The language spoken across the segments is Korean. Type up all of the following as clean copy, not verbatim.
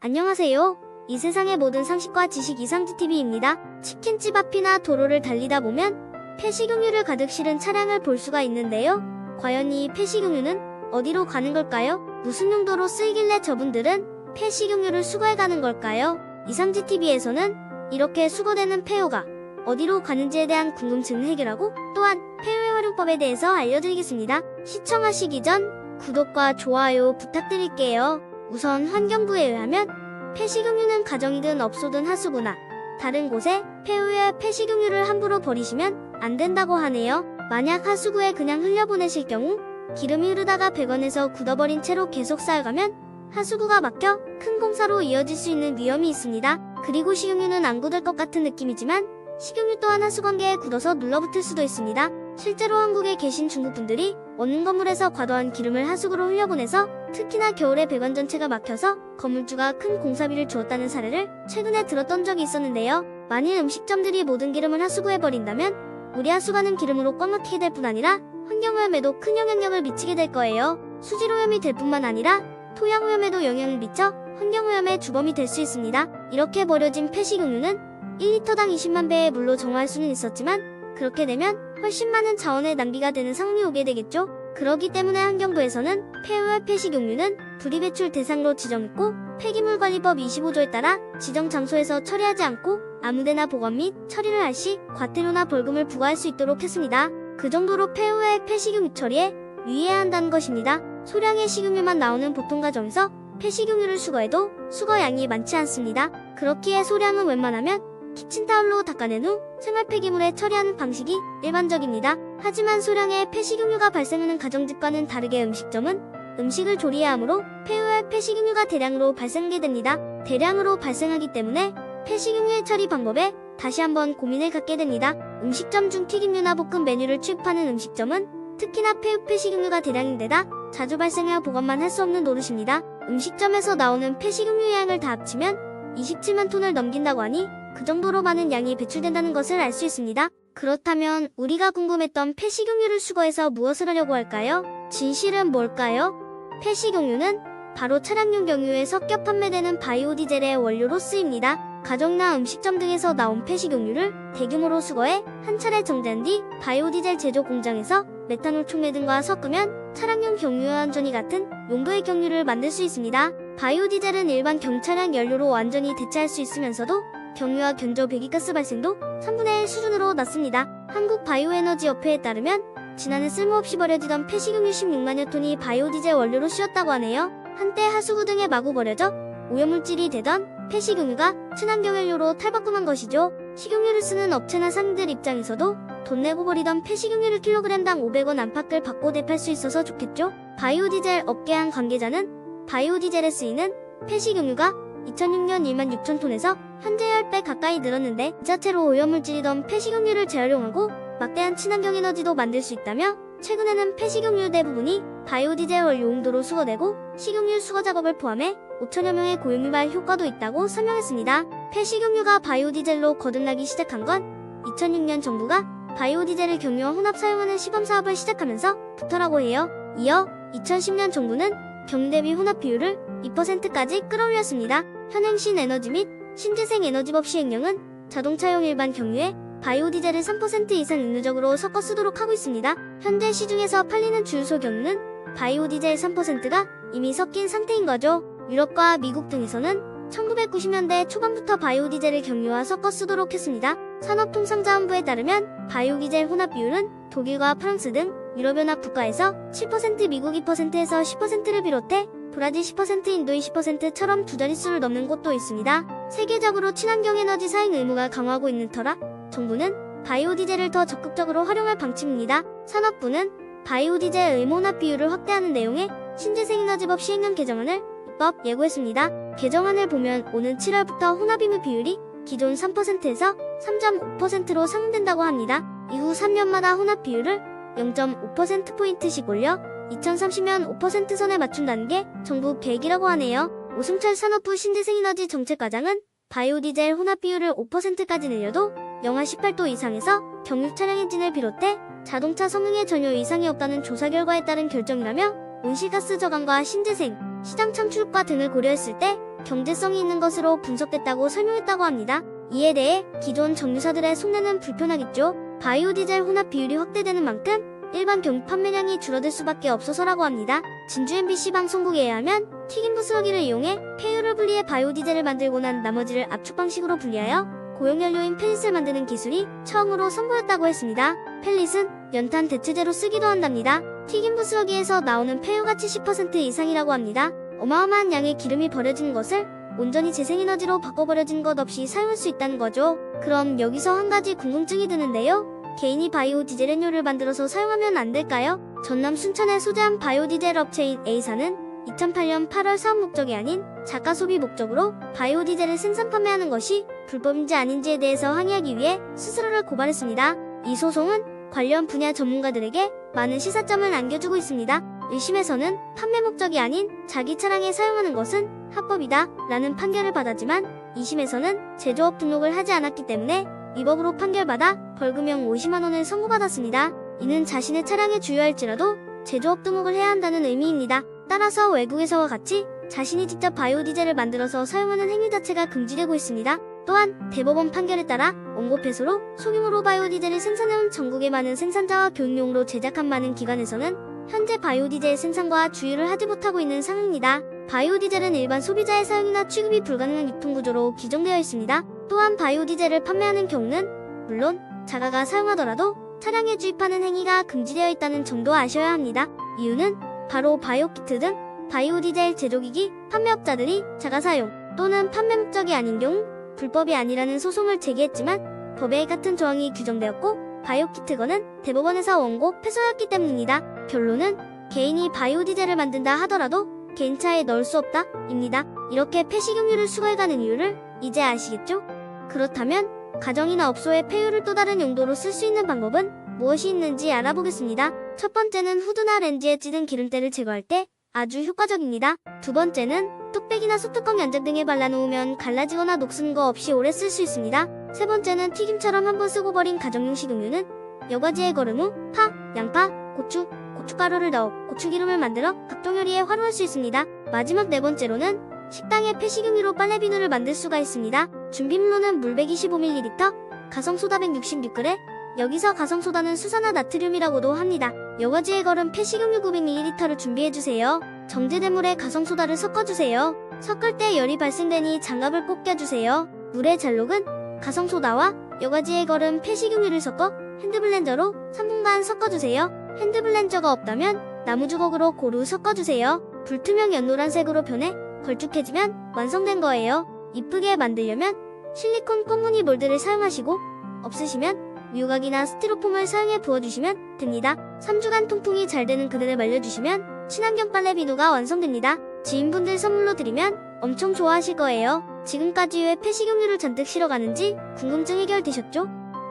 안녕하세요. 이 세상의 모든 상식과 지식 이상지TV입니다. 치킨집 앞이나 도로를 달리다 보면 폐식용유를 가득 실은 차량을 볼 수가 있는데요. 과연 이 폐식용유는 어디로 가는 걸까요? 무슨 용도로 쓰이길래 저분들은 폐식용유를 수거해 가는 걸까요? 이상지TV에서는 이렇게 수거되는 폐유가 어디로 가는지에 대한 궁금증을 해결하고 또한 폐유의 활용법에 대해서 알려드리겠습니다. 시청하시기 전 구독과 좋아요 부탁드릴게요. 우선 환경부에 의하면 폐식용유는 가정이든 업소든 하수구나 다른 곳에 폐유의 폐식용유를 함부로 버리시면 안 된다고 하네요. 만약 하수구에 그냥 흘려보내실 경우 기름이 흐르다가 배관에서 굳어버린 채로 계속 쌓여가면 하수구가 막혀 큰 공사로 이어질 수 있는 위험이 있습니다. 그리고 식용유는 안 굳을 것 같은 느낌이지만 식용유 또한 하수관계에 굳어서 눌러붙을 수도 있습니다. 실제로 한국에 계신 중국분들이 원룸 건물에서 과도한 기름을 하수구로 흘려보내서 특히나 겨울에 배관 전체가 막혀서 건물주가 큰 공사비를 주었다는 사례를 최근에 들었던 적이 있었는데요. 만일 음식점들이 모든 기름을 하수구에 버린다면 우리 하수관은 기름으로 꽉 막히게 될 뿐 아니라 환경오염에도 큰 영향력을 미치게 될 거예요. 수질오염이 될 뿐만 아니라 토양오염에도 영향을 미쳐 환경오염의 주범이 될 수 있습니다. 이렇게 버려진 폐식용유는 1리터당 20만 배의 물로 정화할 수는 있었지만 그렇게 되면 훨씬 많은 자원의 낭비가 되는 상황이 오게 되겠죠. 그렇기 때문에 환경부에서는 폐유의 폐식용유는 분리배출 대상으로 지정했고 폐기물관리법 25조에 따라 지정 장소에서 처리하지 않고 아무데나 보관 및 처리를 할 시 과태료나 벌금을 부과할 수 있도록 했습니다. 그 정도로 폐유의 폐식용유 처리에 유의해야 한다는 것입니다. 소량의 식용유만 나오는 보통 가정에서 폐식용유를 수거해도 수거량이 많지 않습니다. 그렇기에 소량은 웬만하면 키친타올로 닦아낸 후 생활 폐기물에 처리하는 방식이 일반적입니다. 하지만 소량의 폐식용유가 발생하는 가정집과는 다르게 음식점은 음식을 조리해야 하므로 폐유의 폐식용유가 대량으로 발생하게 됩니다. 대량으로 발생하기 때문에 폐식용유의 처리 방법에 다시 한번 고민을 갖게 됩니다. 음식점 중 튀김류나 볶음 메뉴를 취급하는 음식점은 특히나 폐식용유가 대량인데다 자주 발생해야 보관만 할 수 없는 노릇입니다. 음식점에서 나오는 폐식용유 양을 다 합치면 27만 톤을 넘긴다고 하니 그 정도로 많은 양이 배출된다는 것을 알 수 있습니다. 그렇다면 우리가 궁금했던 폐식용유를 수거해서 무엇을 하려고 할까요? 진실은 뭘까요? 폐식용유는 바로 차량용 경유에 섞여 판매되는 바이오디젤의 원료로 쓰입니다. 가정이나 음식점 등에서 나온 폐식용유를 대규모로 수거해 한 차례 정제한 뒤 바이오디젤 제조 공장에서 메탄올 촉매 등과 섞으면 차량용 경유와 완전히 같은 용도의 경유를 만들 수 있습니다. 바이오디젤은 일반 경차량 연료로 완전히 대체할 수 있으면서도 경유와 견조 배기가스 발생도 3분의 1 수준으로 낮습니다. 한국바이오에너지협회에 따르면 지난해 쓸모없이 버려지던 폐식용유 16만여 톤이 바이오디젤 원료로 쓰였다고 하네요. 한때 하수구 등에 마구 버려져 오염물질이 되던 폐식용유가 친환경연료로 탈바꿈한 것이죠. 식용유를 쓰는 업체나 상인들 입장에서도 돈 내고 버리던 폐식용유를 킬로그램당 500원 안팎을 받고 대팔 수 있어서 좋겠죠. 바이오디젤 업계 한 관계자는 바이오디젤에 쓰이는 폐식용유가 2006년 1만 6천 톤에서 현재 10배 가까이 늘었는데 이 자체로 오염물질이던 폐식용유를 재활용하고 막대한 친환경 에너지도 만들 수 있다며 최근에는 폐식용유 대부분이 바이오디젤 원료 용도로 수거되고 식용유 수거 작업을 포함해 5천여 명의 고용 유발 효과도 있다고 설명했습니다. 폐식용유가 바이오디젤로 거듭나기 시작한 건 2006년 정부가 바이오디젤을 경유와 혼합 사용하는 시범 사업을 시작하면서부터라고 해요. 이어 2010년 정부는 경유 대비 혼합 비율을 2%까지 끌어올렸습니다. 현행 신에너지 및 신재생 에너지법 시행령은 자동차용 일반 경유에 바이오디젤을 3% 이상 육류적으로 섞어 쓰도록 하고 있습니다. 현재 시중에서 팔리는 주유소 경유는 바이오디젤 3%가 이미 섞인 상태인 거죠. 유럽과 미국 등에서는 1990년대 초반부터 바이오디젤을 경유와 섞어 쓰도록 했습니다. 산업통상자원부에 따르면 바이오디젤 혼합 비율은 독일과 프랑스 등 유럽연합 국가에서 7%, 미국 2%에서 10%를 비롯해 브라질 10%, 인도 20%처럼 두 자릿수를 넘는 곳도 있습니다. 세계적으로 친환경 에너지 사행 의무가 강화하고 있는 터라 정부는 바이오디젤을 더 적극적으로 활용할 방침입니다. 산업부는 바이오디젤 의무혼합 비율을 확대하는 내용의 신재생에너지법 시행령 개정안을 입법 예고했습니다. 개정안을 보면 오는 7월부터 혼합임의 비율이 기존 3%에서 3.5%로 상승된다고 합니다. 이후 3년마다 혼합 비율을 0.5%포인트씩 올려 2030년 5% 선에 맞춘다는 게 정부 계획이라고 하네요. 오승철 산업부 신재생에너지 정책과장은 바이오디젤 혼합 비율을 5%까지 늘려도 영하 18도 이상에서 경유 차량 엔진을 비롯해 자동차 성능에 전혀 이상이 없다는 조사 결과에 따른 결정이라며 온실가스 저감과 신재생, 시장 창출과 등을 고려했을 때 경제성이 있는 것으로 분석됐다고 설명했다고 합니다. 이에 대해 기존 정유사들의 속내는 불편하겠죠. 바이오 디젤 혼합 비율이 확대되는 만큼 일반 경유 판매량이 줄어들 수밖에 없어서라고 합니다. 진주 MBC 방송국에 의하면 튀김 부스러기를 이용해 폐유를 분리해 바이오 디젤을 만들고 난 나머지를 압축 방식으로 분리하여 고용연료인 펠릿을 만드는 기술이 처음으로 선보였다고 했습니다. 펠릿은 연탄 대체제로 쓰기도 한답니다. 튀김 부스러기에서 나오는 폐유가 70% 이상이라고 합니다. 어마어마한 양의 기름이 버려진 것을 온전히 재생에너지로 바꿔버려진 것 없이 사용할 수 있다는 거죠. 그럼 여기서 한 가지 궁금증이 드는데요. 개인이 바이오 디젤 연료를 만들어서 사용하면 안 될까요? 전남 순천에 소재한 바이오 디젤 업체인 A사는 2008년 8월 사업 목적이 아닌 자가 소비 목적으로 바이오 디젤을 생산 판매하는 것이 불법인지 아닌지에 대해서 항의하기 위해 스스로를 고발했습니다. 이 소송은 관련 분야 전문가들에게 많은 시사점을 안겨주고 있습니다. 1심에서는 판매 목적이 아닌 자기 차량에 사용하는 것은 합법이다 라는 판결을 받았지만 2심에서는 제조업 등록을 하지 않았기 때문에 위법으로 판결받아 벌금형 50만원을 선고받았습니다. 이는 자신의 차량에 주유할지라도 제조업 등록을 해야 한다는 의미입니다. 따라서 외국에서와 같이 자신이 직접 바이오 디젤을 만들어서 사용하는 행위 자체가 금지되고 있습니다. 또한 대법원 판결에 따라 원고 폐소로 소규모로 바이오 디젤을 생산해온 전국의 많은 생산자와 교육용으로 제작한 많은 기관에서는 현재 바이오 디젤 생산과 주유를 하지 못하고 있는 상황입니다. 바이오 디젤은 일반 소비자의 사용이나 취급이 불가능한 유통구조로 규정되어 있습니다. 또한 바이오 디젤을 판매하는 경우는 물론 자가가 사용하더라도 차량에 주입하는 행위가 금지되어 있다는 점도 아셔야 합니다. 이유는 바로 바이오키트 등 바이오 디젤 제조기기 판매업자들이 자가 사용 또는 판매 목적이 아닌 경우 불법이 아니라는 소송을 제기했지만 법에 같은 조항이 규정되었고 바이오키트건은 대법원에서 원고 패소였기 때문입니다. 결론은 개인이 바이오 디젤을 만든다 하더라도 개인 차에 넣을 수 없다 입니다. 이렇게 폐식용유를 수거해가는 이유를 이제 아시겠죠? 그렇다면 가정이나 업소에 폐유를 또 다른 용도로 쓸 수 있는 방법은 무엇이 있는지 알아보겠습니다. 첫 번째는 후드나 렌즈에 찌든 기름때를 제거할 때 아주 효과적입니다. 두 번째는 뚝배기나 소뚜껑 연장 등에 발라놓으면 갈라지거나 녹슨 거 없이 오래 쓸 수 있습니다. 세 번째는 튀김처럼 한번 쓰고 버린 가정용 식용유는 여과지에 걸은 후 파, 양파, 고추, 고춧가루를 넣어 고추기름을 만들어 각종 요리에 활용할 수 있습니다. 마지막 네 번째로는 식당에 폐식용유로 빨래 비누를 만들 수가 있습니다. 준비물로는 물 125ml, 가성소다 166g, 여기서 가성소다는 수산화 나트륨이라고도 합니다. 여과지에 걸은 폐식용유 900ml를 준비해주세요. 정제된 물에 가성소다를 섞어주세요. 섞을 때 열이 발생되니 장갑을 꼭 껴주세요. 물에 잘 녹은 가성소다와 여과지에 걸은 폐식용유를 섞어 핸드블렌저로 3분간 섞어주세요. 핸드블렌저가 없다면 나무주걱으로 고루 섞어주세요. 불투명 연노란색으로 변해 걸쭉해지면 완성된 거예요. 이쁘게 만들려면 실리콘 꽁무니 몰드를 사용하시고 없으시면 유각이나 스티로폼을 사용해 부어주시면 됩니다. 3주간 통풍이 잘 되는 그늘에 말려주시면 친환경 빨래 비누가 완성됩니다. 지인분들 선물로 드리면 엄청 좋아하실 거예요. 지금까지 왜 폐식용유를 잔뜩 실어가는지 궁금증 해결되셨죠?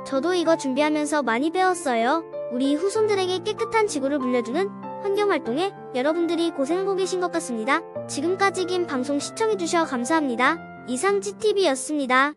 저도 이거 준비하면서 많이 배웠어요. 우리 후손들에게 깨끗한 지구를 물려주는 환경활동에 여러분들이 고생하고 계신 것 같습니다. 지금까지 긴 방송 시청해주셔 감사합니다. 이상 GTV였습니다.